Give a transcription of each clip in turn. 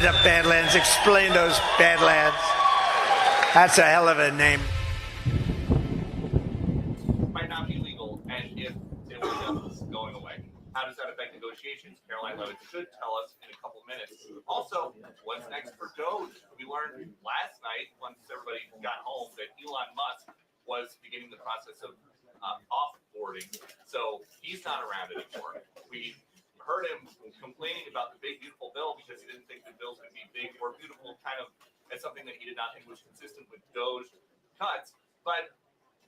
up, Badlands. Explain those Badlands. That's a hell of a name. Might not be legal, and if it was going away, how does that affect negotiations? Caroline Levitt should tell us in a couple minutes. Also, what's next for Doge? We learned last night, once everybody got home, that Elon Musk was beginning the process of offboarding, so he's not around anymore. We heard him complaining about the big beautiful bill because he didn't think the bills would be big or beautiful, kind of as something that he did not think was consistent with Doge cuts. But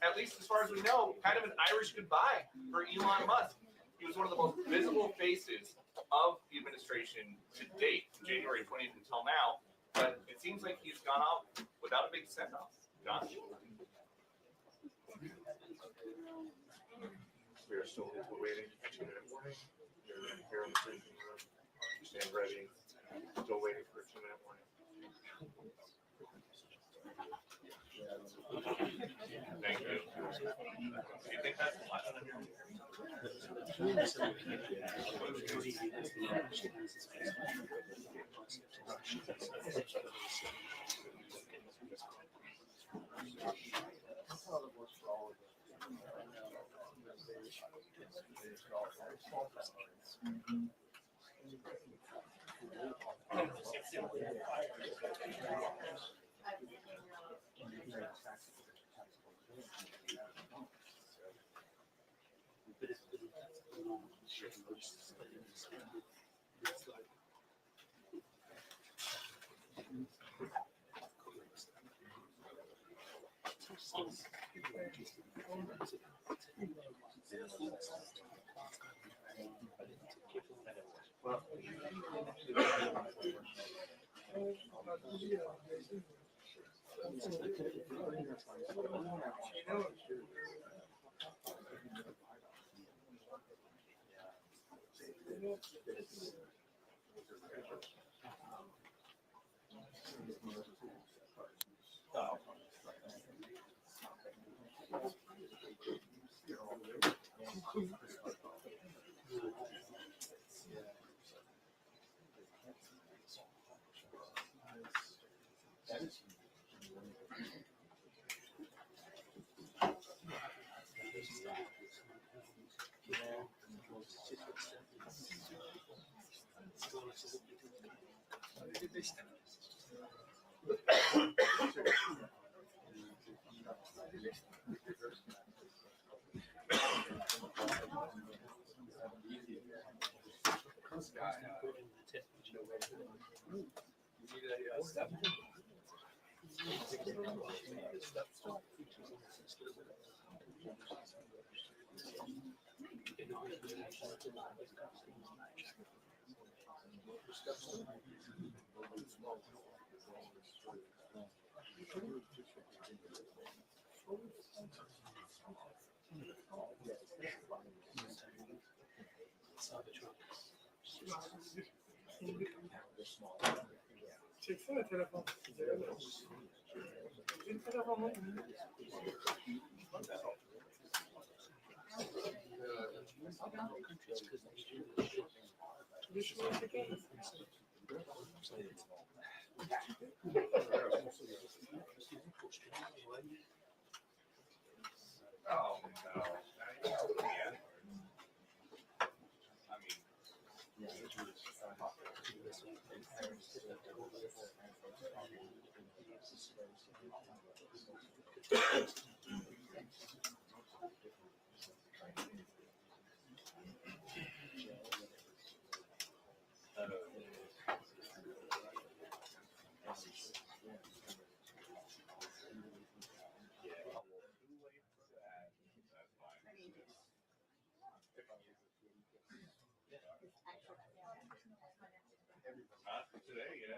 at least as far as we know, kind of an Irish goodbye for Elon Musk. He was one of the most visible faces of the administration to date, from January 20th until now. But it seems like he's gone off without a big send-off. John? We are still waiting. 2-minute warning. You're here in the briefing room. Stand ready. Still waiting for a 2-minute warning. Thank you. Do you think that's Çeksene telefon. Bir telefonla. Bir şunu çeker misin? Oh, no. Today, yeah.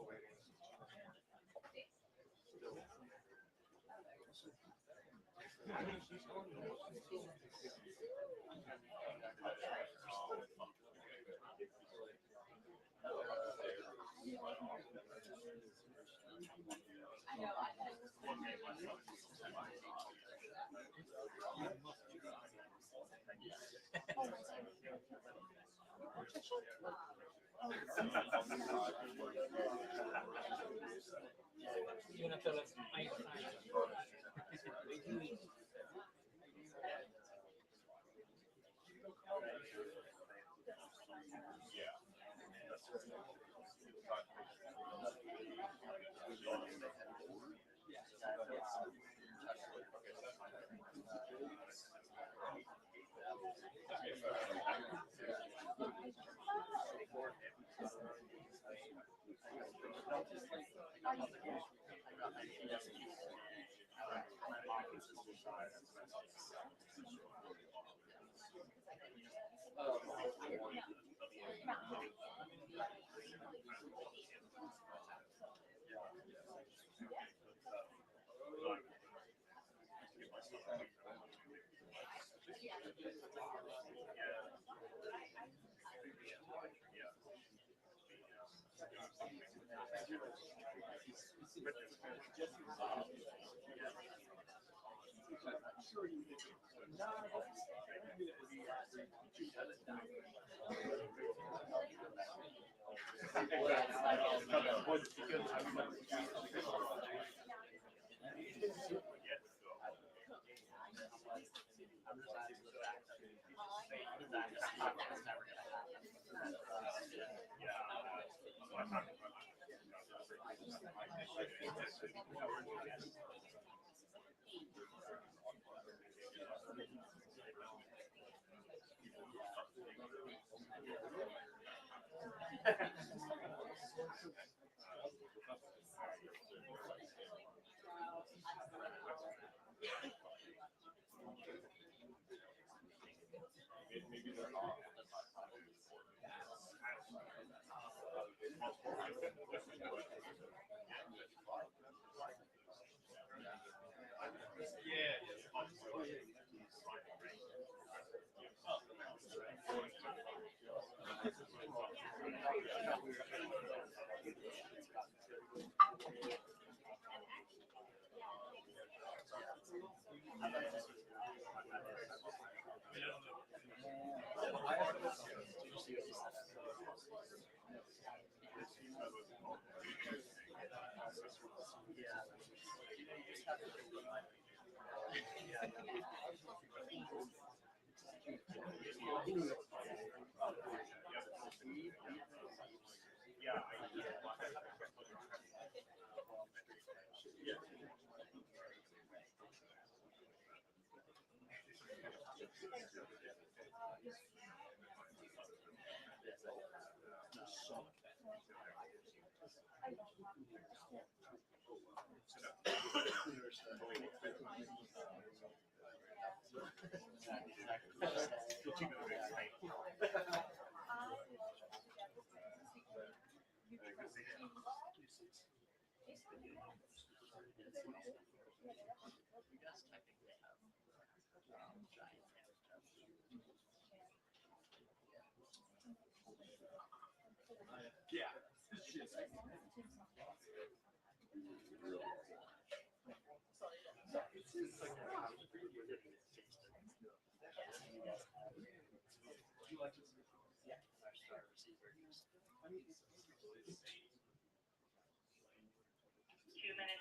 awaiting. Still.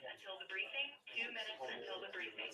Until the briefing. 2 minutes until the briefing.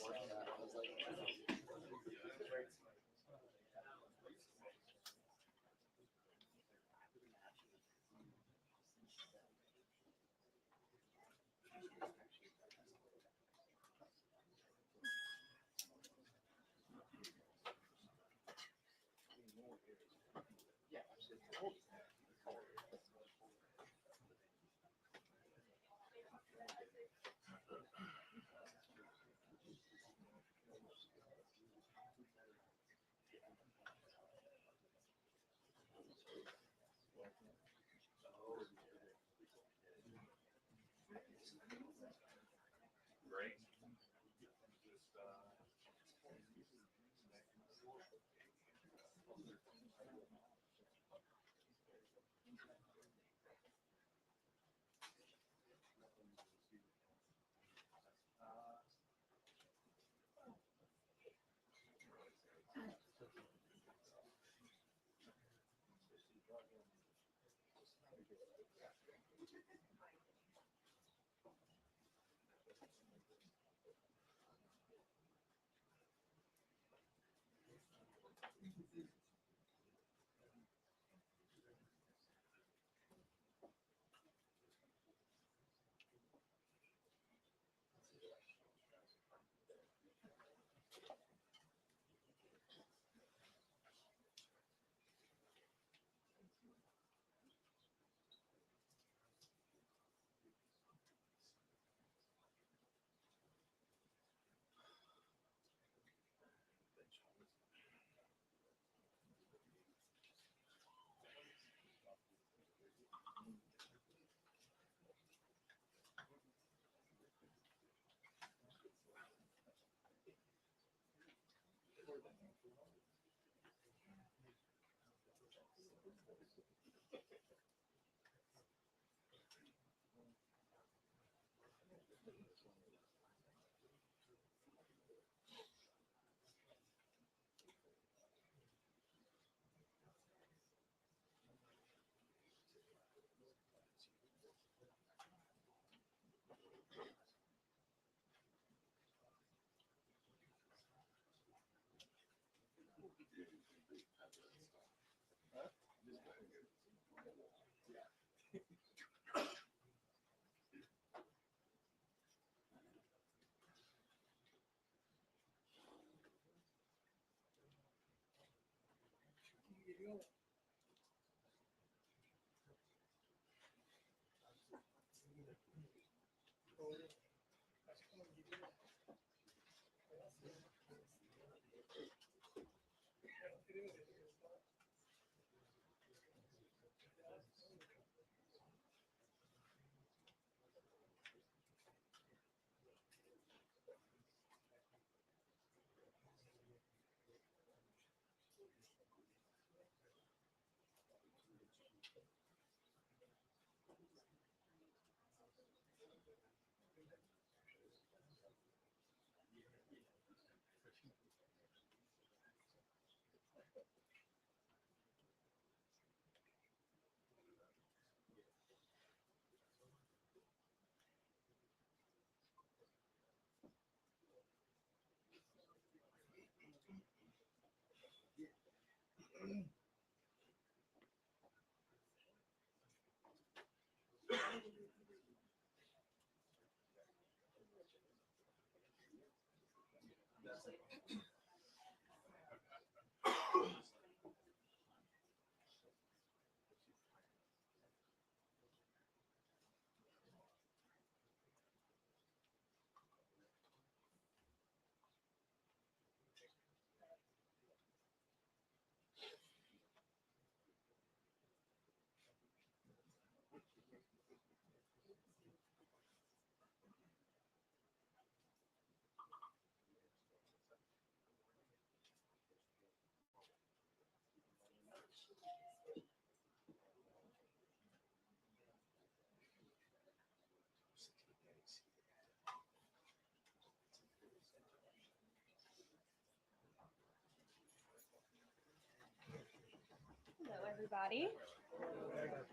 Hello, everybody.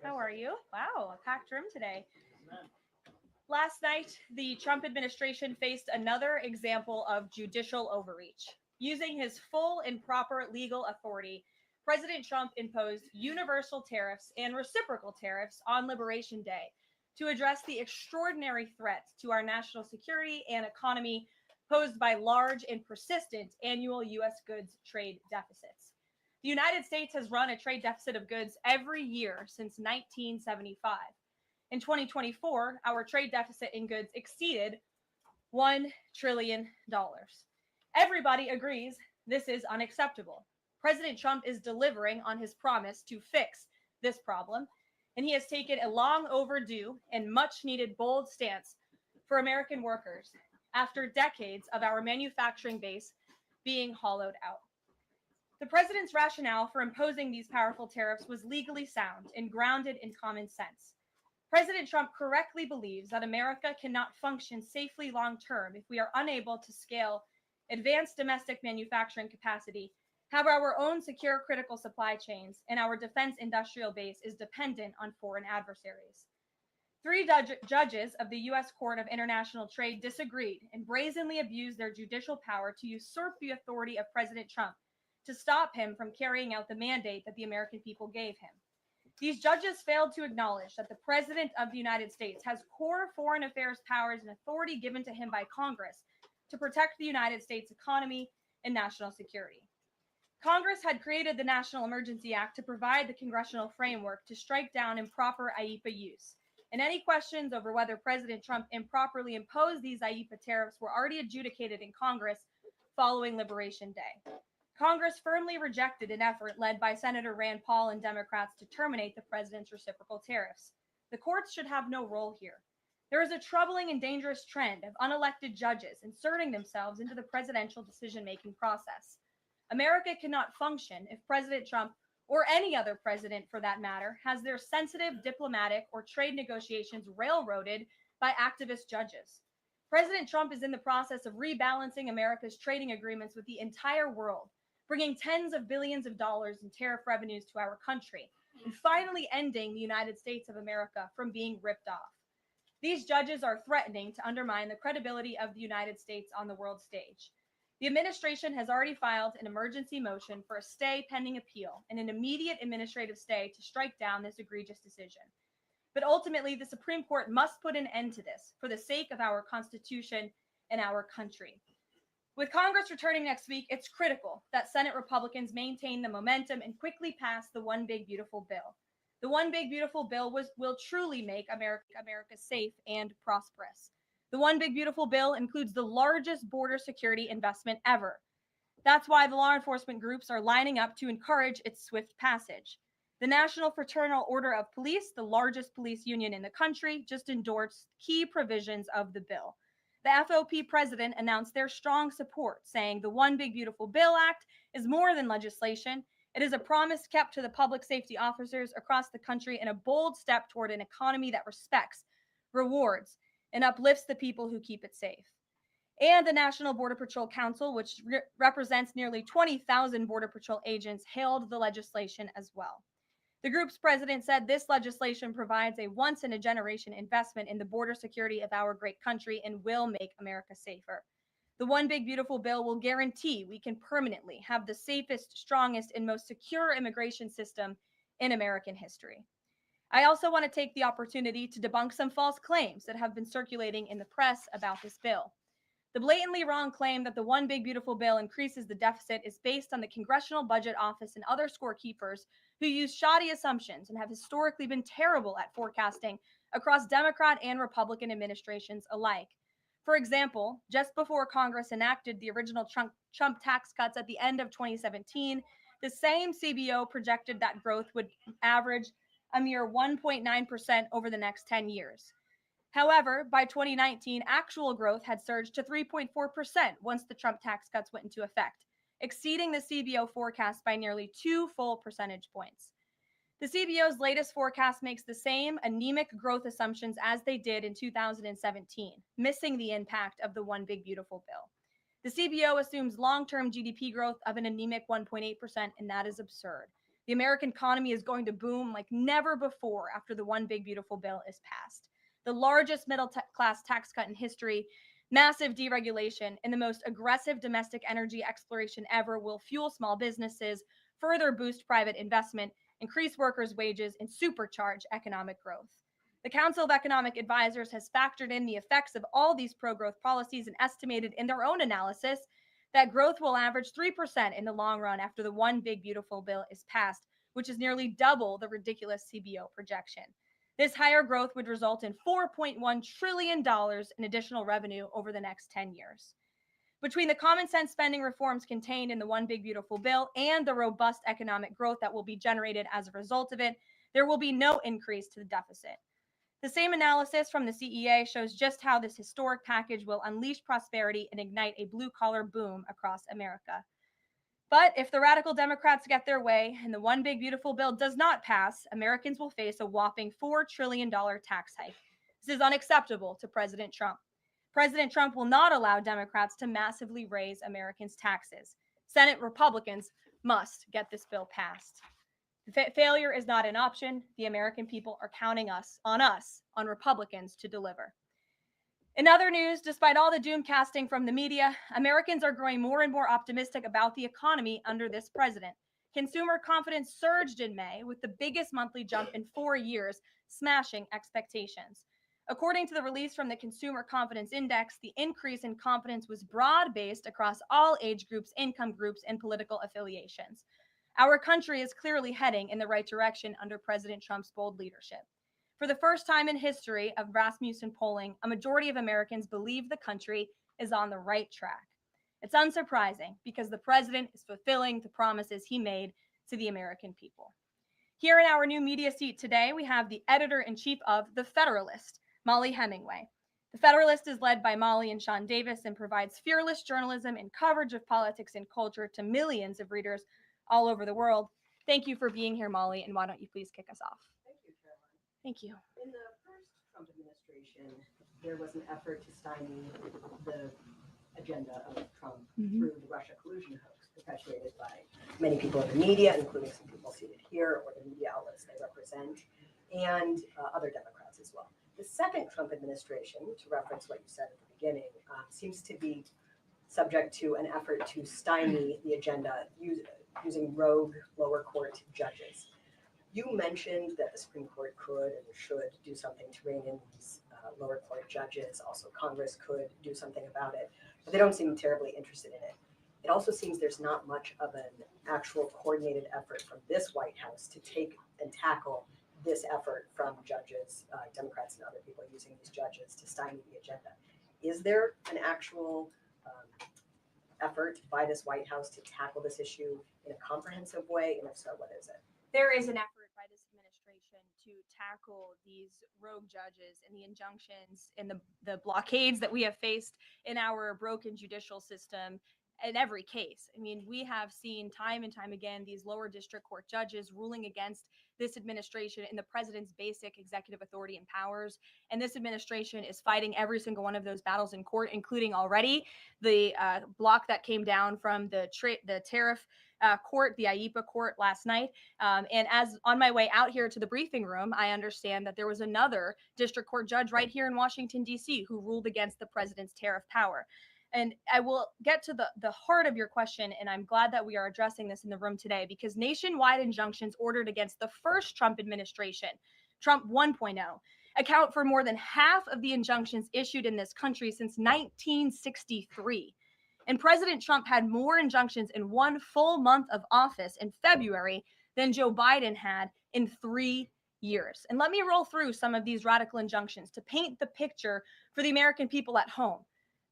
How are you? Wow, a packed room today. Last night, the Trump administration faced another example of judicial overreach. Using his full and proper legal authority, President Trump imposed universal tariffs and reciprocal tariffs on Liberation Day to address the extraordinary threat to our national security and economy posed by large and persistent annual U.S. goods trade deficits. The United States has run a trade deficit of goods every year since 1975. In 2024, our trade deficit in goods exceeded $1 trillion. Everybody agrees this is unacceptable. President Trump is delivering on his promise to fix this problem, and he has taken a long overdue and much needed bold stance for American workers after decades of our manufacturing base being hollowed out. The president's rationale for imposing these powerful tariffs was legally sound and grounded in common sense. President Trump correctly believes that America cannot function safely long term if we are unable to scale advanced domestic manufacturing capacity, have our own secure critical supply chains, and our defense industrial base is dependent on foreign adversaries. Three judges of the U.S. Court of International Trade disagreed and brazenly abused their judicial power to usurp the authority of President Trump to stop him from carrying out the mandate that the American people gave him. These judges failed to acknowledge that the President of the United States has core foreign affairs powers and authority given to him by Congress to protect the United States economy and national security. Congress had created the National Emergency Act to provide the congressional framework to strike down improper IEEPA use. And any questions over whether President Trump improperly imposed these IEEPA tariffs were already adjudicated in Congress following Liberation Day. Congress firmly rejected an effort led by Senator Rand Paul and Democrats to terminate the president's reciprocal tariffs. The courts should have no role here. There is a troubling and dangerous trend of unelected judges inserting themselves into the presidential decision-making process. America cannot function if President Trump, or any other president for that matter, has their sensitive diplomatic or trade negotiations railroaded by activist judges. President Trump is in the process of rebalancing America's trading agreements with the entire world, bringing tens of billions of dollars in tariff revenues to our country, and finally ending the United States of America from being ripped off. These judges are threatening to undermine the credibility of the United States on the world stage. The administration has already filed an emergency motion for a stay pending appeal and an immediate administrative stay to strike down this egregious decision. But ultimately, the Supreme Court must put an end to this for the sake of our Constitution and our country. With Congress returning next week, it's critical that Senate Republicans maintain the momentum and quickly pass the One Big Beautiful Bill. The One Big Beautiful Bill will truly make America safe and prosperous. The One Big Beautiful Bill includes the largest border security investment ever. That's why the law enforcement groups are lining up to encourage its swift passage. The National Fraternal Order of Police, the largest police union in the country, just endorsed key provisions of the bill. The FOP president announced their strong support, saying the One Big Beautiful Bill Act is more than legislation. It is a promise kept to the public safety officers across the country and a bold step toward an economy that respects, rewards, and uplifts the people who keep it safe. And the National Border Patrol Council, which represents nearly 20,000 Border Patrol agents, hailed the legislation as well. The group's president said this legislation provides a once-in-a-generation investment in the border security of our great country and will make America safer. The One Big Beautiful Bill will guarantee we can permanently have the safest, strongest, and most secure immigration system in American history. I also want to take the opportunity to debunk some false claims that have been circulating in the press about this bill. The blatantly wrong claim that the One Big Beautiful Bill increases the deficit is based on the Congressional Budget Office and other scorekeepers who use shoddy assumptions and have historically been terrible at forecasting across Democrat and Republican administrations alike. For example, just before Congress enacted the original Trump tax cuts at the end of 2017, the same CBO projected that growth would average a mere 1.9% over the next 10 years. However, by 2019, actual growth had surged to 3.4% once the Trump tax cuts went into effect, exceeding the CBO forecast by nearly 2 full percentage points. The CBO's latest forecast makes the same anemic growth assumptions as they did in 2017, missing the impact of the One Big Beautiful Bill. The CBO assumes long-term GDP growth of an anemic 1.8%, and that is absurd. The American economy is going to boom like never before after the One Big Beautiful Bill is passed. The largest middle-class tax cut in history, massive deregulation, and the most aggressive domestic energy exploration ever will fuel small businesses, further boost private investment, increase workers' wages, and supercharge economic growth. The Council of Economic Advisors has factored in the effects of all these pro-growth policies and estimated in their own analysis that growth will average 3% in the long run after the One Big Beautiful Bill is passed, which is nearly double the ridiculous CBO projection. This higher growth would result in $4.1 trillion in additional revenue over the next 10 years. Between the common sense spending reforms contained in the One Big Beautiful Bill and the robust economic growth that will be generated as a result of it, there will be no increase to the deficit. The same analysis from the CEA shows just how this historic package will unleash prosperity and ignite a blue-collar boom across America. But if the radical Democrats get their way and the one big beautiful bill does not pass, Americans will face a whopping $4 trillion tax hike. This is unacceptable to President Trump. President Trump will not allow Democrats to massively raise Americans' taxes. Senate Republicans must get this bill passed. Failure is not an option. The American people are counting on Republicans to deliver. In other news, despite all the doom casting from the media, Americans are growing more and more optimistic about the economy under this president. Consumer confidence surged in May with the biggest monthly jump in 4 years, smashing expectations. According to the release from the Consumer Confidence Index, the increase in confidence was broad-based across all age groups, income groups, and political affiliations. Our country is clearly heading in the right direction under President Trump's bold leadership. For the first time in history of Rasmussen polling, a majority of Americans believe the country is on the right track. It's unsurprising because the president is fulfilling the promises he made to the American people. Here in our new media seat today, we have the editor-in-chief of The Federalist, Molly Hemingway. The Federalist is led by Molly and Sean Davis and provides fearless journalism and coverage of politics and culture to millions of readers all over the world. Thank you for being here, Molly, and why don't you please kick us off? Thank you, Caroline. Thank you. In the first Trump administration, there was an effort to stymie the agenda of Trump through the Russia collusion hoax perpetuated by many people in the media, including some people seated here or the media outlets they represent, and other Democrats as well. The second Trump administration, to reference what you said at the beginning, seems to be subject to an effort to stymie the agenda using rogue lower court judges. You mentioned that the Supreme Court could and should do something to rein in these lower court judges. Also, Congress could do something about it, but they don't seem terribly interested in it. It also seems there's not much of an actual coordinated effort from this White House to take and tackle this effort from judges, Democrats and other people using these judges to stymie the agenda. Is there an actual effort by this White House to tackle this issue in a comprehensive way? And if so, what is it? There is an effort by this administration to tackle these rogue judges and the injunctions and the blockades that we have faced in our broken judicial system in every case. I mean, we have seen time and time again these lower district court judges ruling against this administration in the president's basic executive authority and powers. And this administration is fighting every single one of those battles in court, including already the block that came down from the tariff court, the IEPA court last night. And as on my way out here to the briefing room, I understand that there was another district court judge right here in Washington, D.C., who ruled against the president's tariff power. And I will get to the heart of your question, and I'm glad that we are addressing this in the room today, because nationwide injunctions ordered against the first Trump administration, Trump 1.0, account for more than half of the injunctions issued in this country since 1963. And President Trump had more injunctions in one full month of office in February than Joe Biden had in 3 years. And let me roll through some of these radical injunctions to paint the picture for the American people at home.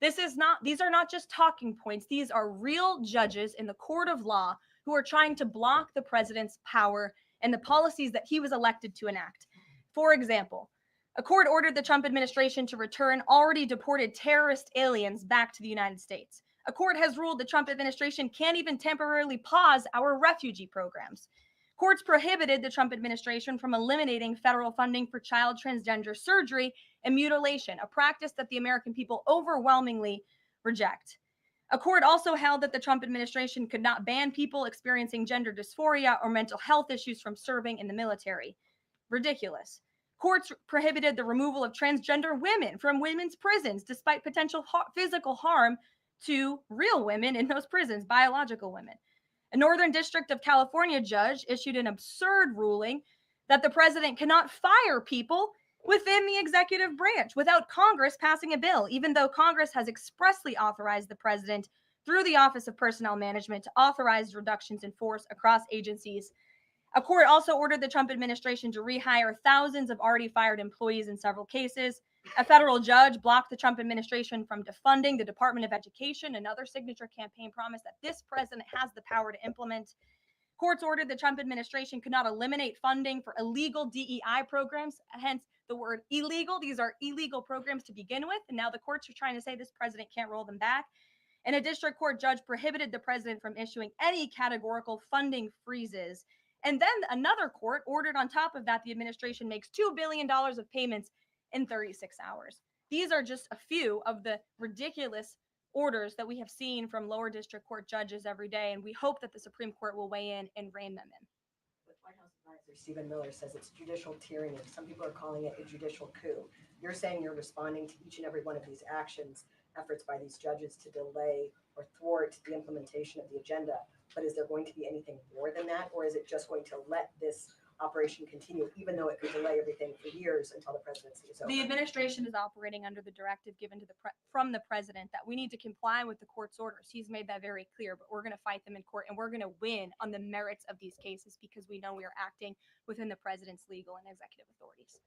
These are not just talking points. These are real judges in the court of law who are trying to block the president's power and the policies that he was elected to enact. For example, a court ordered the Trump administration to return already deported terrorist aliens back to the United States. A court has ruled the Trump administration can't even temporarily pause our refugee programs. Courts prohibited the Trump administration from eliminating federal funding for child transgender surgery and mutilation, a practice that the American people overwhelmingly reject. A court also held that the Trump administration could not ban people experiencing gender dysphoria or mental health issues from serving in the military. Ridiculous. Courts prohibited the removal of transgender women from women's prisons, despite potential physical harm to real women in those prisons, biological women. A Northern District of California judge issued an absurd ruling that the president cannot fire people within the executive branch without Congress passing a bill, even though Congress has expressly authorized the president through the Office of Personnel Management to authorize reductions in force across agencies. A court also ordered the Trump administration to rehire thousands of already fired employees in several cases. A federal judge blocked the Trump administration from defunding the Department of Education, another signature campaign promise that this president has the power to implement. Courts ordered the Trump administration could not eliminate funding for illegal DEI programs, hence the word illegal. These are illegal programs to begin with, and now the courts are trying to say this president can't roll them back. And a district court judge prohibited the president from issuing any categorical funding freezes. And then another court ordered on top of that the administration makes $2 billion of payments in 36 hours. These are just a few of the ridiculous orders that we have seen from lower district court judges every day, and we hope that the Supreme Court will weigh in and rein them in. But White House advisor Stephen Miller says it's judicial tyranny. Some people are calling it a judicial coup. You're saying you're responding to each and every one of these actions, efforts by these judges to delay or thwart the implementation of the agenda. But is there going to be anything more than that, or is it just going to let this operation continue, even though it could delay everything for years until the presidency is over? The administration is operating under the directive given to from the president that we need to comply with the court's orders. He's made that very clear, but we're going to fight them in court, and we're going to win on the merits of these cases because we know we are acting within the president's legal and executive authorities.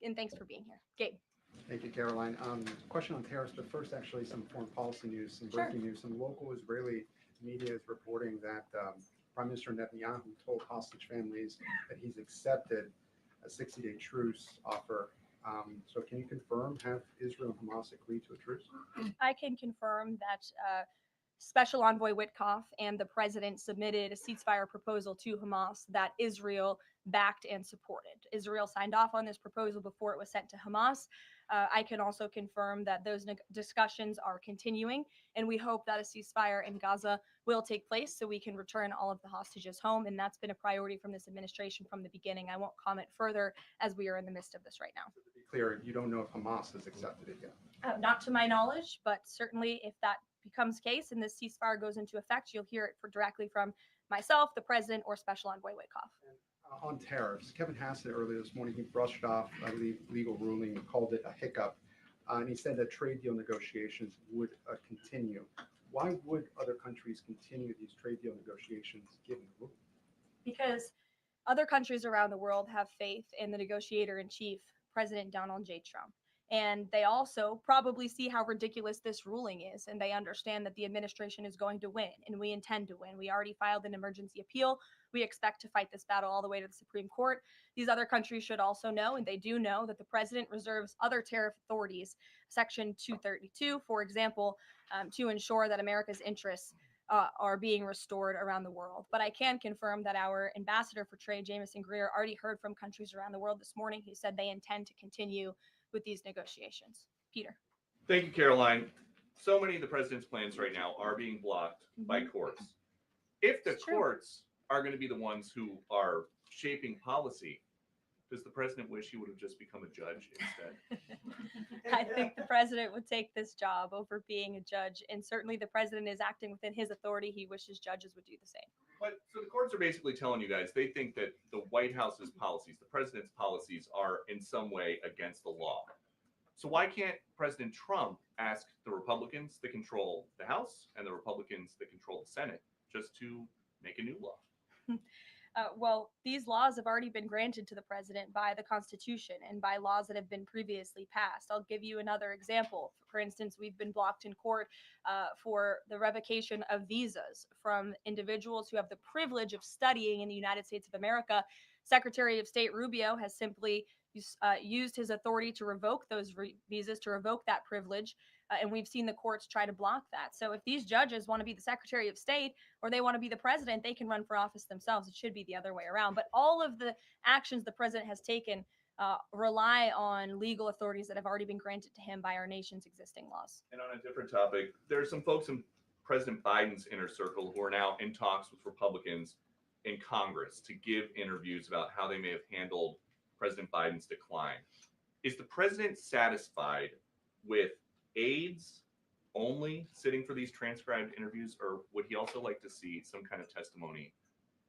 And thanks for being here. Gabe. Thank you, Caroline. Question on tariffs, but first, actually, some foreign policy news, some Sure. breaking news. Some local Israeli media is reporting that Prime Minister Netanyahu told hostage families that he's accepted a 60-day truce offer. So can you confirm, have Israel and Hamas agreed to a truce? I can confirm that Special Envoy Witkoff and the president submitted a ceasefire proposal to Hamas that Israel backed and supported. Israel signed off on this proposal before it was sent to Hamas. I can also confirm that those discussions are continuing, and we hope that a ceasefire in Gaza will take place so we can return all of the hostages home. And that's been a priority from this administration from the beginning. I won't comment further as we are in the midst of this right now. So to be clear, you don't know if Hamas has accepted it yet. Not to my knowledge, but certainly if that becomes case and this ceasefire goes into effect, you'll hear it directly from myself, the president, or Special Envoy Witkoff. On tariffs, Kevin Hassett earlier this morning, he brushed off a legal ruling, called it a hiccup, and he said that trade deal negotiations would continue. Why would other countries continue these trade deal negotiations given the ruling? Because other countries around the world have faith in the negotiator in chief, President Donald J. Trump. And they also probably see how ridiculous this ruling is, and they understand that the administration is going to win, and we intend to win. We already filed an emergency appeal. We expect to fight this battle all the way to the Supreme Court. These other countries should also know, and they do know, that the president reserves other tariff authorities, Section 232, for example, to ensure that America's interests are being restored around the world. But I can confirm that our ambassador for trade, Jameson Greer, already heard from countries around the world this morning who said they intend to continue with these negotiations. Peter. Thank you, Caroline. So many of the president's plans right now are being blocked by courts. If the It's true. courts are going to be the ones who are shaping policy, does the president wish he would have just become a judge instead? I think the president would take this job over being a judge, and certainly the president is acting within his authority. He wishes judges would do the same. But so the courts are basically telling you guys they think that the White House's policies, the president's policies, are in some way against the law. So why can't President Trump ask the Republicans that control the House and the Republicans that control the Senate just to make a new law? Well, these laws have already been granted to the president by the Constitution and by laws that have been previously passed. I'll give you another example. For instance, we've been blocked in court for the revocation of visas from individuals who have the privilege of studying in the United States of America. Secretary of State Rubio has simply used his authority to revoke those visas, to revoke that privilege. And we've seen the courts try to block that. So if these judges want to be the Secretary of State or they want to be the president, they can run for office themselves. It should be the other way around. But all of the actions the president has taken rely on legal authorities that have already been granted to him by our nation's existing laws. And on a different topic, there's some folks in President Biden's inner circle who are now in talks with Republicans in Congress to give interviews about how they may have handled President Biden's decline. Is the president satisfied with aides only sitting for these transcribed interviews, or would he also like to see some kind of testimony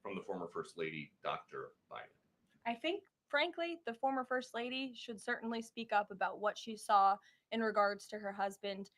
from the former First Lady, Dr. Biden? I think, frankly, the former First Lady should certainly speak up about what she saw in regards to her husband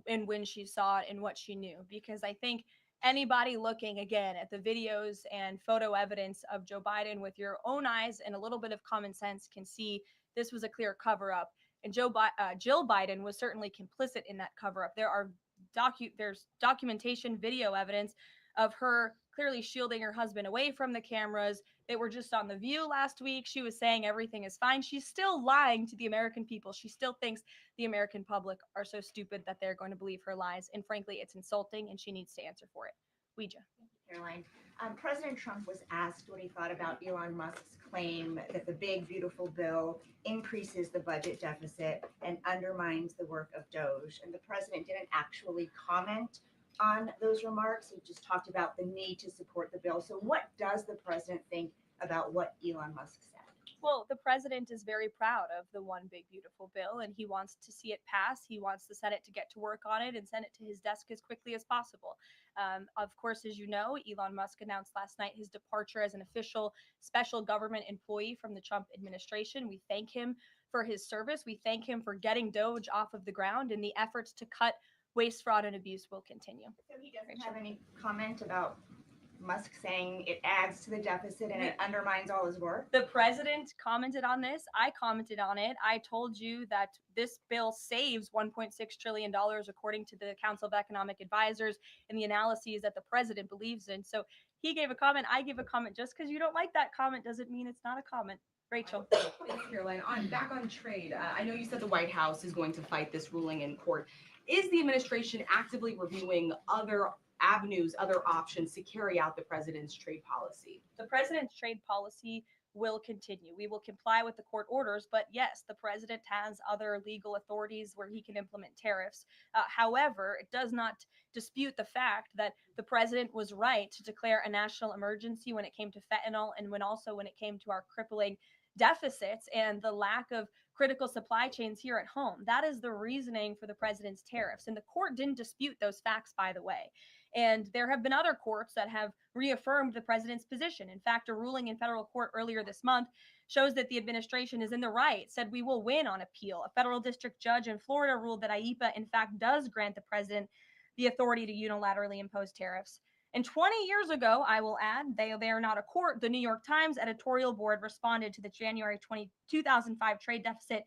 and when she saw it and what she knew, because I think anybody looking again at the videos and photo evidence of Joe Biden with your own eyes and a little bit of common sense can see this was a clear cover up. And Jill Biden was certainly complicit in that cover up. There's documentation, video evidence of her clearly shielding her husband away from the cameras. They were just on The View last week. She was saying everything is fine. She's still lying to the American people. She still thinks the American public are so stupid that they're going to believe her lies. And frankly, it's insulting, and she needs to answer for it. Ouija. Caroline. President Trump was asked what he thought about Elon Musk's claim that the big, beautiful bill increases the budget deficit and undermines the work of DOGE. And the president didn't actually comment on those remarks. He just talked about the need to support the bill. So what does the president think about what Elon Musk said? Well, the president is very proud of the one big beautiful bill, and he wants to see it pass. He wants the Senate to get to work on it and send it to his desk as quickly as possible. Of course, as you know, Elon Musk announced last night his departure as an official special government employee from the Trump administration. We thank him for his service. We thank him for getting DOGE off of the ground, and the efforts to cut waste, fraud, and abuse will continue. So he doesn't have any comment about Musk saying it adds to the deficit and it undermines all his work? The president commented on this. I commented on it. I told you that this bill saves $1.6 trillion, according to the Council of Economic Advisors, and the analyses that the president believes in. So he gave a comment. I gave a comment. Just because you don't like that comment doesn't mean it's not a comment. Rachel. Thanks, Caroline. Back on trade, I know you said the White House is going to fight this ruling in court. Is the administration actively reviewing other avenues, other options to carry out the president's trade policy? The president's trade policy will continue. We will comply with the court orders, but yes, the president has other legal authorities where he can implement tariffs. However, it does not dispute the fact that the president was right to declare a national emergency when it came to fentanyl, and when it came to our crippling deficits and the lack of critical supply chains here at home. That is the reasoning for the president's tariffs. And the court didn't dispute those facts, by the way. And there have been other courts that have reaffirmed the president's position. In fact, a ruling in federal court earlier this month shows that the administration is in the right, said we will win on appeal. A federal district judge in Florida ruled that IEPA, in fact, does grant the president the authority to unilaterally impose tariffs. And 20 years ago, I will add, they are not a court, the New York Times editorial board responded to the January 2005 trade deficit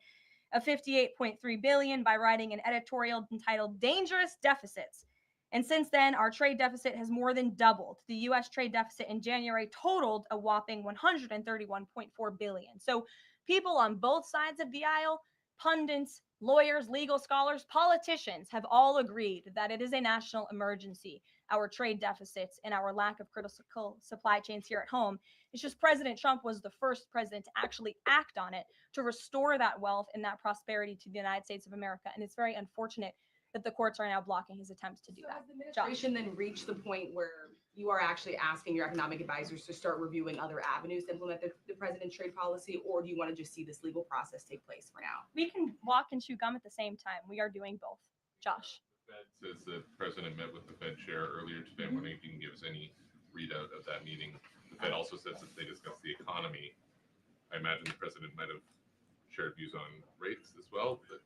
of $58.3 billion by writing an editorial entitled Dangerous Deficits. And since then, our trade deficit has more than doubled. The U.S. trade deficit in January totaled a whopping $131.4 billion. So people on both sides of the aisle, pundits, lawyers, legal scholars, politicians have all agreed that it is a national emergency, our trade deficits and our lack of critical supply chains here at home. It's just President Trump was the first president to actually act on it, to restore that wealth and that prosperity to the United States of America. And it's very unfortunate that the courts are now blocking his attempts to do that. Has the administration then reached the point where you are actually asking your economic advisors to start reviewing other avenues to implement the president's trade policy, or do you want to just see this legal process take place for now? We can walk and chew gum at the same time. We are doing both. Josh. The Fed says the president met with the Fed chair earlier today. I'm wondering if you can give us any readout of that meeting. The Fed also says that they discussed the economy. I imagine the president might have shared views on rates as well, but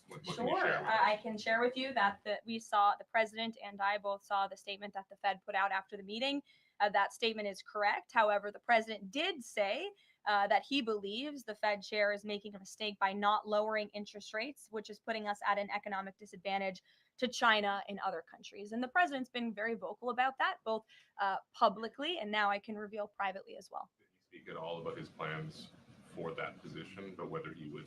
what can you Sure. share with us? I can share with you that we saw, the president and I both saw the statement that the Fed put out after the meeting. That statement is correct. However, the president did say that he believes the Fed chair is making a mistake by not lowering interest rates, which is putting us at an economic disadvantage to China and other countries. And the president's been very vocal about that, both publicly and now I can reveal privately as well. Did he speak at all about his plans for that position, but whether he would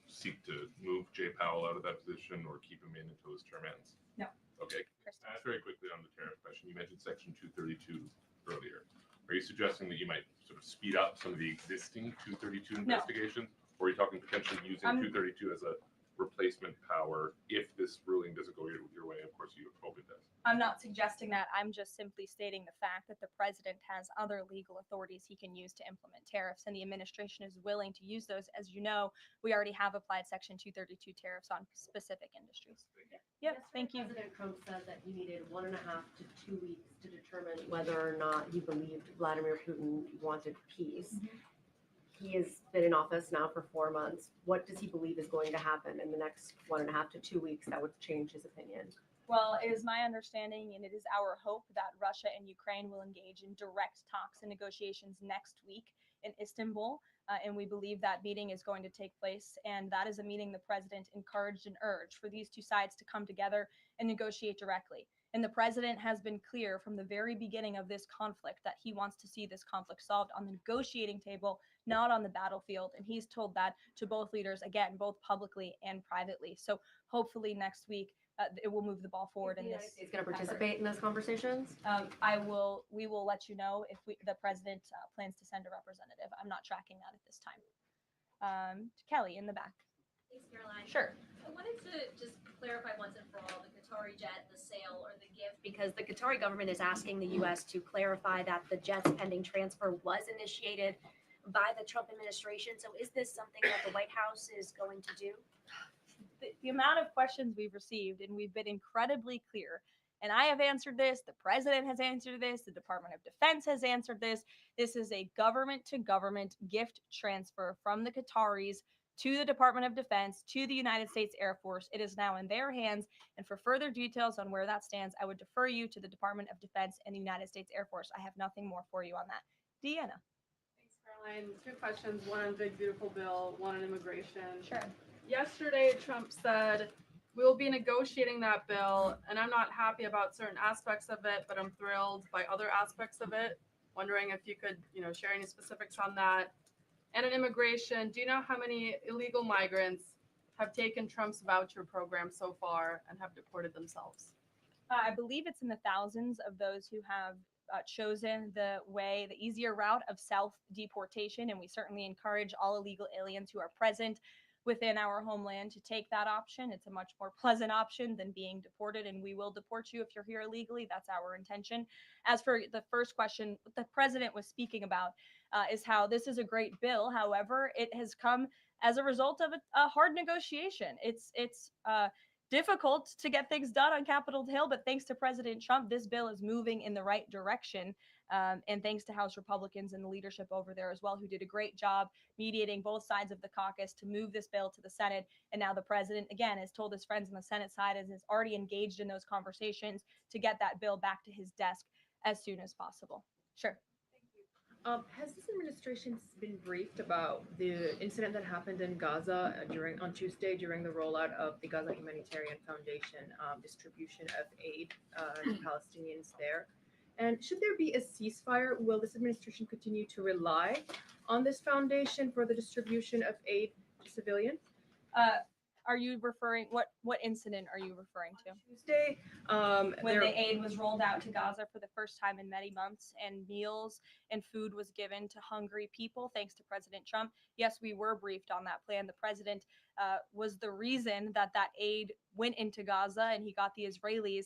seek to move Jay Powell out of that position or keep him in until his term ends? No. Okay. Kristen. Very quickly on the tariff question, you mentioned Section 232 earlier. Are you suggesting that you might sort of speed up some of the existing 232 No. investigations? Or are you talking potentially using 232 as a replacement power if this ruling doesn't go your way? Of course, you hope it does. I'm not suggesting that. I'm just simply stating the fact that the president has other legal authorities he can use to implement tariffs, and the administration is willing to use those. As you know, we already have applied Section 232 tariffs on specific industries. Yep, thank you. President Trump said that he needed 1.5 to 2 weeks to determine whether or not he believed Vladimir Putin wanted peace. He has been in office now for 4 months. What does he believe is going to happen in the next 1.5 to 2 weeks that would change his opinion? Well, it is my understanding and it is our hope that Russia and Ukraine will engage in direct talks and negotiations next week in Istanbul. And we believe that meeting is going to take place. And that is a meeting the president encouraged and urged for these two sides to come together and negotiate directly. And the president has been clear from the very beginning of this conflict that he wants to see this conflict solved on the negotiating table, not on the battlefield. And he's told that to both leaders, again, both publicly and privately. So hopefully next week, it will move the ball forward in this. Is going to participate in those conversations? We will let you know if the president plans to send a representative. I'm not tracking that at this time. Kelly in the back. Thanks, Caroline. Sure. I wanted to just clarify once and for all the Qatari jet, the sale or the gift, because the Qatari government is asking the U.S. to clarify that the jet's pending transfer was initiated by the Trump administration. So is this something that the White House is going to do? The amount of questions we've received, and we've been incredibly clear. And I have answered this, the president has answered this, the Department of Defense has answered this. This is a government to government gift transfer from the Qataris to the Department of Defense, to the United States Air Force. It is now in their hands. And for further details on where that stands, I would defer you to the Department of Defense and the United States Air Force. I have nothing more for you on that. Deanna. Thanks, Caroline. Two questions, one on Big Beautiful Bill, one on immigration. Sure. Yesterday, Trump said, we will be negotiating that bill, and I'm not happy about certain aspects of it, but I'm thrilled by other aspects of it. Wondering if you could, share any specifics on that. And in immigration, do you know how many illegal migrants have taken Trump's voucher program so far and have deported themselves? I believe it's in the thousands of those who have chosen the easier route of self-deportation, and we certainly encourage all illegal aliens who are present within our homeland to take that option. It's a much more pleasant option than being deported, and we will deport you if you're here illegally. That's our intention. As for the first question, what the president was speaking about is how this is a great bill. However, it has come as a result of a hard negotiation. It's difficult to get things done on Capitol Hill, but thanks to President Trump, this bill is moving in the right direction. And thanks to House Republicans and the leadership over there as well, who did a great job mediating both sides of the caucus to move this bill to the Senate. And now the president, again, has told his friends on the Senate side and is already engaged in those conversations to get that bill back to his desk as soon as possible. Sure. Has this administration been briefed about the incident that happened in Gaza on Tuesday during the rollout of the Gaza Humanitarian Foundation distribution of aid to Palestinians there? And should there be a ceasefire, will this administration continue to rely on this foundation for the distribution of aid to civilians? Are you referring, what incident are you referring to? Tuesday, when the aid was rolled out to Gaza for the first time in many months, and meals and food was given to hungry people thanks to President Trump. Yes, we were briefed on that plan. The president was the reason that aid went into Gaza, and he got the Israelis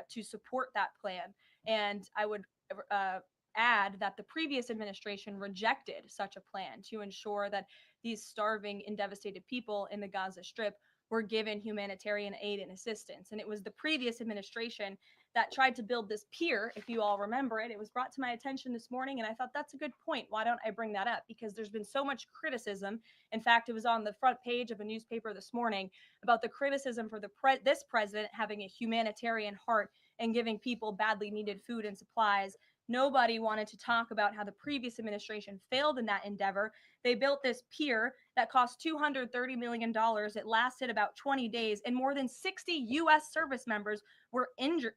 to support that plan. And I would add that the previous administration rejected such a plan to ensure that these starving and devastated people in the Gaza Strip were given humanitarian aid and assistance. And it was the previous administration that tried to build this pier, if you all remember it. It was brought to my attention this morning, and I thought that's a good point. Why don't I bring that up? Because there's been so much criticism. In fact, it was on the front page of a newspaper this morning about the criticism for this president having a humanitarian heart and giving people badly needed food and supplies. Nobody wanted to talk about how the previous administration failed in that endeavor. They built this pier that cost $230 million. It lasted about 20 days, and more than 60 U.S. service members were injured,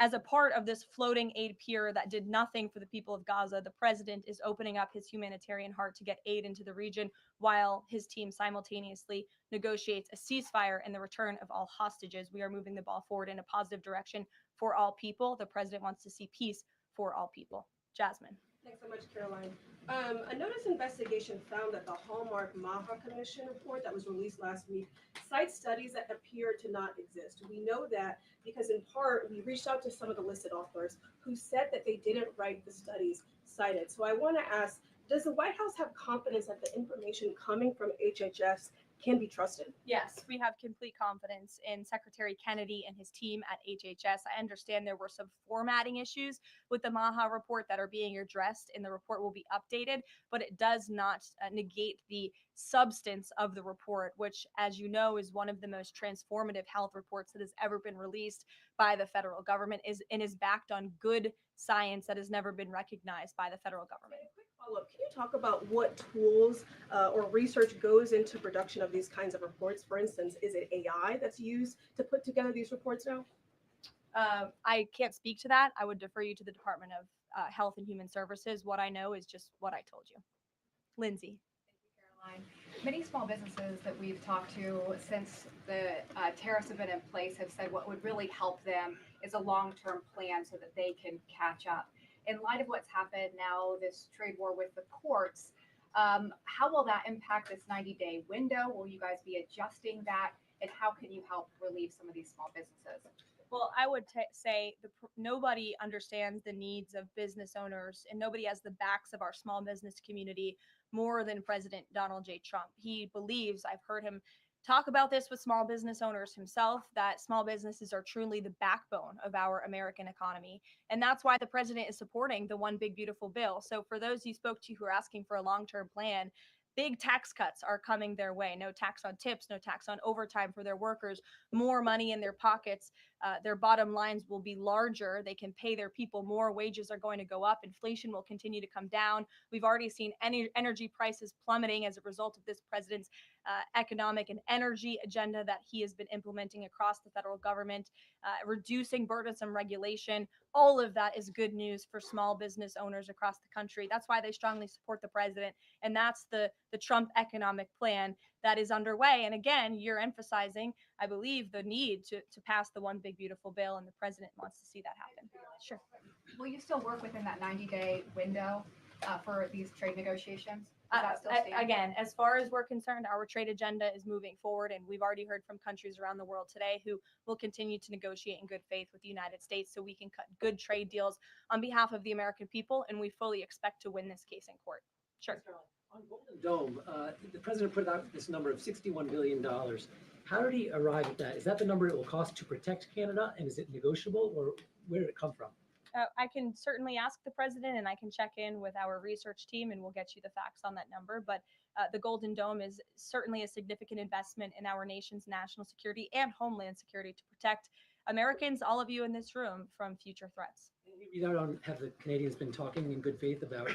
as a part of this floating aid pier that did nothing for the people of Gaza. The president is opening up his humanitarian heart to get aid into the region while his team simultaneously negotiates a ceasefire and the return of all hostages. We are moving the ball forward in a positive direction for all people. The president wants to see peace for all people. Jasmine. Thanks so much, Caroline. A notice investigation found that the Hallmark Maha Commission report that was released last week cites studies that appear to not exist. We know that because in part, we reached out to some of the listed authors who said that they didn't write the studies cited. So I want to ask, does the White House have confidence that the information coming from HHS can be trusted? Yes, we have complete confidence in Secretary Kennedy and his team at HHS. I understand there were some formatting issues with the Maha report that are being addressed, and the report will be updated, but it does not negate the substance of the report, which, as you know, is one of the most transformative health reports that has ever been released by the federal government, is backed on good science that has never been recognized by the federal government. A quick Follow-up, can you talk about what tools or research goes into production of these kinds of reports? For instance, is it AI that's used to put together these reports now? I can't speak to that. I would defer you to the Department of Health and Human Services. What I know is just what I told you. Lindsay. Caroline. Many small businesses that we've talked to since the tariffs have been in place have said what would really help them is a long-term plan so that they can catch up. In light of what's happened now, this trade war with the courts, how will that impact this 90-day window? Will you guys be adjusting that? And how can you help relieve some of these small businesses? Well, I would say nobody understands the needs of business owners and nobody has the backs of our small business community more than President Donald J. Trump. He believes, I've heard him talk about this with small business owners himself, that small businesses are truly the backbone of our American economy. And that's why the president is supporting the One Big Beautiful Bill. So for those you spoke to who are asking for a long-term plan, big tax cuts are coming their way. No tax on tips, no tax on overtime for their workers, more money in their pockets. Their bottom lines will be larger. They can pay their people more. Wages are going to go up. Inflation will continue to come down. We've already seen energy prices plummeting as a result of this president's economic and energy agenda that he has been implementing across the federal government, reducing burdensome regulation. All of that is good news for small business owners across the country. That's why they strongly support the president. And that's the Trump economic plan that is underway. And again, you're emphasizing, I believe, the need to pass the One Big Beautiful Bill, and the president wants to see that happen. Sure. Will you still work within that 90-day window for these trade negotiations? Does that still stand? Again, as far as we're concerned, our trade agenda is moving forward, and we've already heard from countries around the world today who will continue to negotiate in good faith with the United States so we can cut good trade deals on behalf of the American people, and we fully expect to win this case in court. Sure. On Golden Dome, the president put out this number of $61 billion. How did he arrive at that? Is that the number it will cost to protect Canada, and is it negotiable, or where did it come from? I can certainly ask the president, and I can check in with our research team, and we'll get you the facts on that number. But the Golden Dome is certainly a significant investment in our nation's national security and homeland security to protect Americans, all of you in this room, from future threats. Have the Canadians been talking in good faith about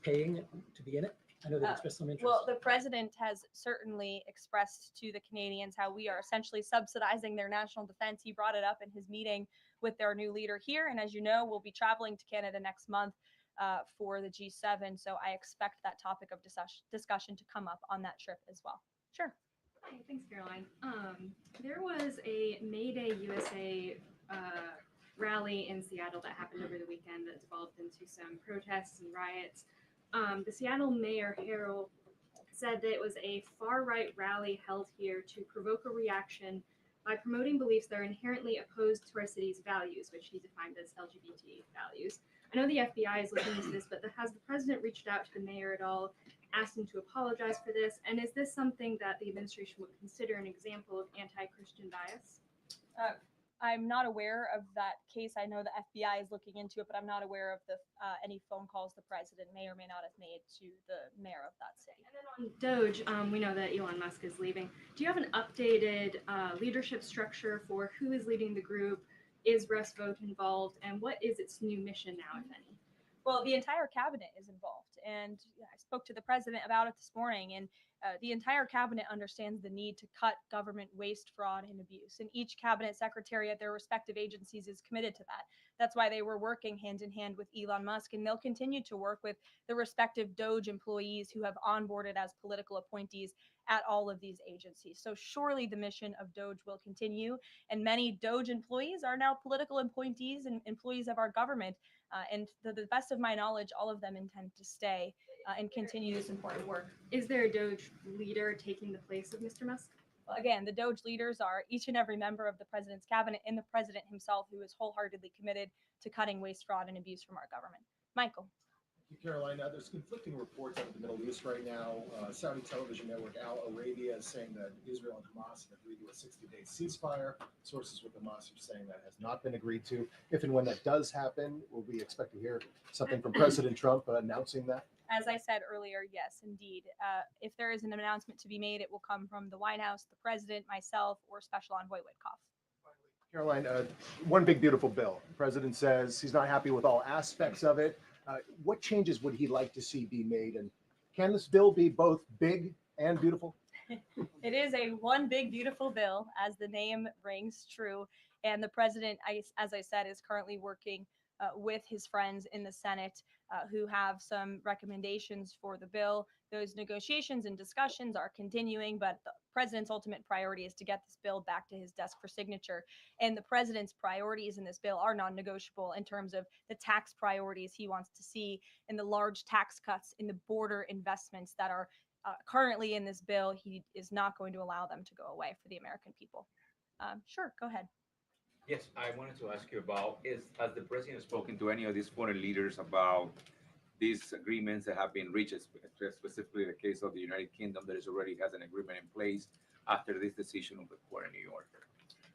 paying to be in it? I know they've expressed some interest. Well, the president has certainly expressed to the Canadians how we are essentially subsidizing their national defense. He brought it up in his meeting with their new leader here. And as you know, we'll be traveling to Canada next month for the G7. So I expect that topic of discussion to come up on that trip as well. Sure. Hey, thanks, Caroline. There was a May Day USA rally in Seattle that happened over the weekend that developed into some protests and riots. The Seattle Mayor Harrell said that it was a far-right rally held here to provoke a reaction by promoting beliefs that are inherently opposed to our city's values, which he defined as LGBT values. I know the FBI is looking into this, but has the president reached out to the mayor at all, asked him to apologize for this? And is this something that the administration would consider an example of anti-Christian bias? I'm not aware of that case. I know the FBI is looking into it, but I'm not aware of any phone calls the president may or may not have made to the mayor of that city. And then on Doge, we know that Elon Musk is leaving. Do you have an updated leadership structure for who is leading the group? Is Russ Vought involved? And what is its new mission now, if any? Well, the entire cabinet is involved, and I spoke to the president about it this morning, and the entire cabinet understands the need to cut government waste, fraud, and abuse. And each cabinet secretary at their respective agencies is committed to that. That's why they were working hand in hand with Elon Musk, and they'll continue to work with the respective Doge employees who have onboarded as political appointees at all of these agencies. So surely the mission of Doge will continue, and many Doge employees are now political appointees and employees of our government. And to the best of my knowledge, all of them intend to stay and continue this important work. Is there a Doge leader taking the place of Mr. Musk? Well, again, the Doge leaders are each and every member of the president's cabinet and the president himself, who is wholeheartedly committed to cutting waste, fraud, and abuse from our government. Michael. Thank you, Caroline. There's conflicting reports out of the Middle East right now. Saudi television network Al Arabia is saying that Israel and Hamas have agreed to a 60-day ceasefire. Sources with Hamas are saying that has not been agreed to. If and when that does happen, will we expect to hear something from President Trump announcing that? As I said earlier, yes, indeed. If there is an announcement to be made, it will come from the White House, the president, myself, or Special Envoy Witkoff. Caroline, one big beautiful bill. The president says he's not happy with all aspects of it. What changes would he like to see be made? And can this bill be both big and beautiful? It is a one big beautiful bill, as the name rings true. And the president, as I said, is currently working with his friends in the Senate who have some recommendations for the bill. Those negotiations and discussions are continuing, but the president's ultimate priority is to get this bill back to his desk for signature. And the president's priorities in this bill are non-negotiable in terms of the tax priorities he wants to see and the large tax cuts in the border investments that are currently in this bill. He is not going to allow them to go away for the American people. Sure, go ahead. Yes, I wanted to ask you about, has the president spoken to any of these foreign leaders about these agreements that have been reached, specifically the case of the United Kingdom that is already has an agreement in place after this decision of the court in New York?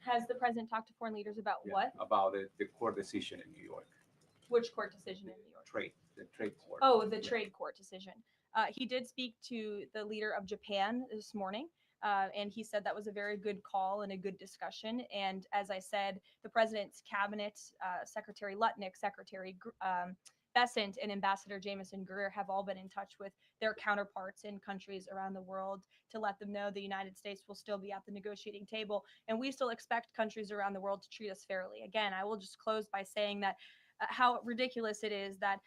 Has the president talked to foreign leaders about what? About the court decision in New York. Which court decision in New York? The trade court. Oh, the trade court decision. He did speak to the leader of Japan this morning. And he said that was a very good call and a good discussion. And as I said, the president's cabinet, Secretary Lutnick, Secretary Bessent, and Ambassador Jameson Greer have all been in touch with their counterparts in countries around the world to let them know the United States will still be at the negotiating table. And we still expect countries around the world to treat us fairly. Again, I will just close by saying that how ridiculous it is that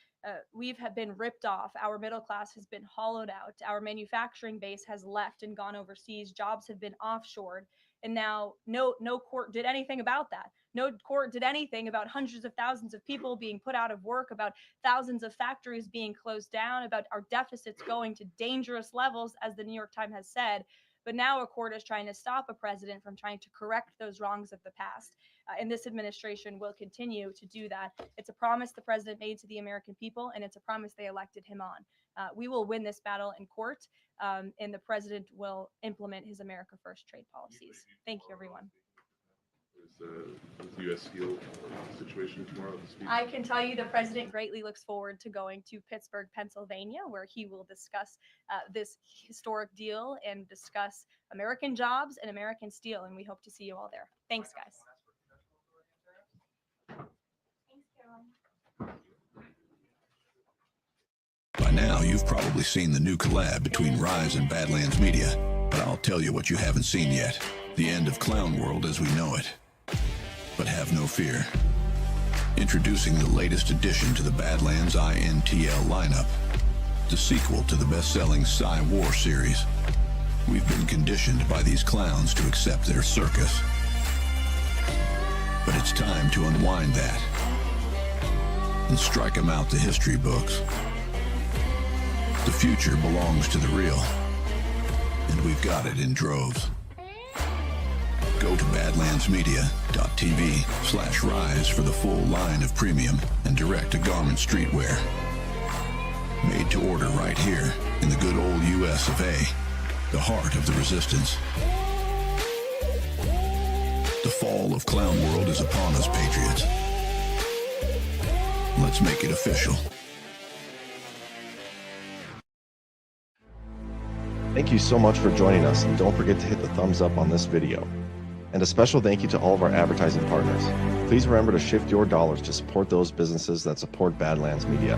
we've been ripped off. Our middle class has been hollowed out. Our manufacturing base has left and gone overseas. Jobs have been offshored. And now no court did anything about that. No court did anything about hundreds of thousands of people being put out of work, about thousands of factories being closed down, about our deficits going to dangerous levels, as the New York Times has said. But now a court is trying to stop a president from trying to correct those wrongs of the past. And this administration will continue to do that. It's a promise the president made to the American people, and it's a promise they elected him on. We will win this battle in court, and the president will implement his America First trade policies. Thank you, everyone. Is the U.S. Steel situation tomorrow? I can tell you the president greatly looks forward to going to Pittsburgh, Pennsylvania, where he will discuss this historic deal and discuss American jobs and American steel. And we hope to see you all there. Thanks, guys. By now, you've probably seen the new collab between Rise and Badlands Media, but I'll tell you what you haven't seen yet. The end of Clown World as we know it. But have no fear. Introducing the latest addition to the Badlands INTL lineup, the sequel to the best-selling Sci-War series. We've been conditioned by these clowns to accept their circus. But it's time to unwind that and strike them out the history books. The future belongs to the real, and we've got it in droves. Go to badlandsmedia.tv/rise for the full line of premium and direct-to-garment streetwear. Made to order right here in the good old US of A, the heart of the resistance. The fall of Clown World is upon us, patriots. Let's make it official. Thank you so much for joining us, and don't forget to hit the thumbs up on this video. And a special thank you to all of our advertising partners. Please remember to shift your dollars to support those businesses that support Badlands Media.